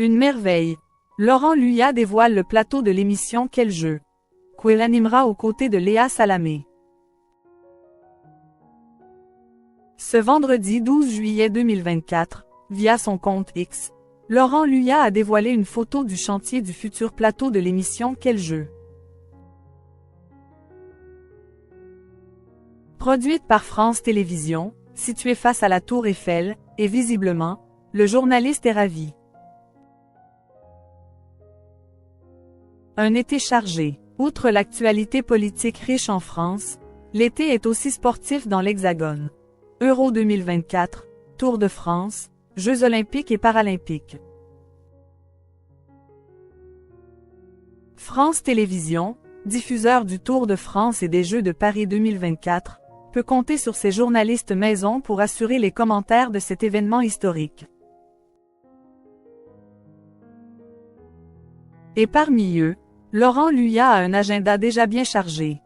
Une merveille. Laurent Luyat dévoile le plateau de l'émission Quel jeu? Qu'il animera aux côtés de Léa Salamé. Ce vendredi 12 juillet 2024, via son compte X, Laurent Luyat a dévoilé une photo du chantier du futur plateau de l'émission Quel jeu? Produite par France Télévisions, située face à la Tour Eiffel, et visiblement, le journaliste est ravi. Un été chargé. Outre l'actualité politique riche en France, l'été est aussi sportif dans l'Hexagone. Euro 2024, Tour de France, Jeux olympiques et paralympiques. France Télévisions, diffuseur du Tour de France et des Jeux de Paris 2024, peut compter sur ses journalistes maison pour assurer les commentaires de cet événement historique. Et parmi eux, Laurent Luyat a un agenda déjà bien chargé.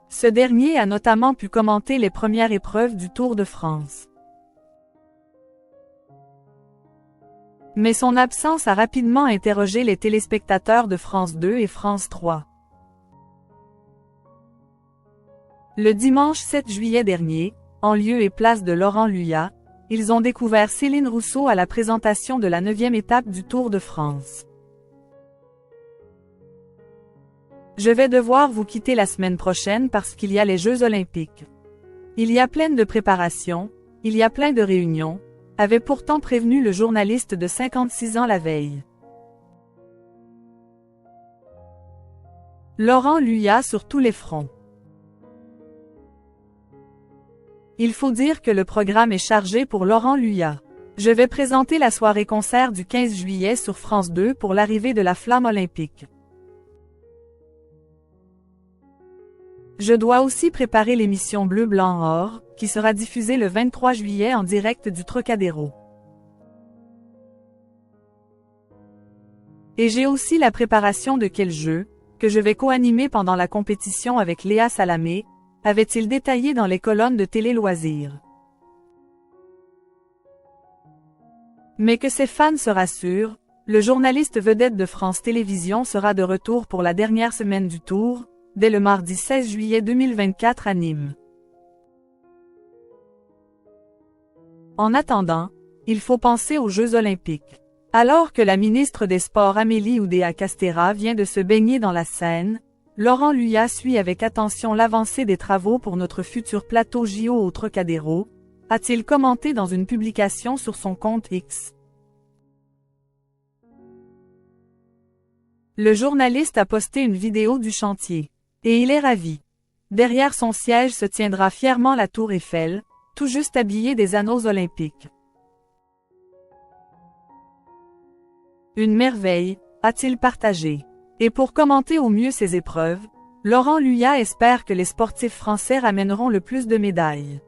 Ce dernier a notamment pu commenter les premières épreuves du Tour de France. Mais son absence a rapidement interrogé les téléspectateurs de France 2 et France 3. Le dimanche 7 juillet dernier, en lieu et place de Laurent Luyat, ils ont découvert Céline Rousseau à la présentation de la 9e étape du Tour de France. Je vais devoir vous quitter la semaine prochaine parce qu'il y a les Jeux olympiques. Il y a plein de préparations, il y a plein de réunions, avait pourtant prévenu le journaliste de 56 ans la veille. Laurent Luyat sur tous les fronts. Il faut dire que le programme est chargé pour Laurent Luyat. Je vais présenter la soirée concert du 15 juillet sur France 2 pour l'arrivée de la flamme olympique. Je dois aussi préparer l'émission Bleu Blanc Or, qui sera diffusée le 23 juillet en direct du Trocadéro. Et j'ai aussi la préparation de Quel jeu? Que je vais co-animer pendant la compétition avec Léa Salamé, avait-il détaillé dans les colonnes de Télé Loisirs. Mais que ses fans se rassurent, le journaliste vedette de France Télévisions sera de retour pour la dernière semaine du Tour, dès le mardi 16 juillet 2024 à Nîmes. En attendant, il faut penser aux Jeux olympiques. Alors que la ministre des Sports Amélie Oudéa-Castéra vient de se baigner dans la Seine, Laurent Luyat suit avec attention l'avancée des travaux pour notre futur plateau JO au Trocadéro, a-t-il commenté dans une publication sur son compte X. Le journaliste a posté une vidéo du chantier. Et il est ravi. Derrière son siège se tiendra fièrement la Tour Eiffel, tout juste habillée des anneaux olympiques. Une merveille, a-t-il partagé. Et pour commenter au mieux ces épreuves, Laurent Luyat espère que les sportifs français ramèneront le plus de médailles.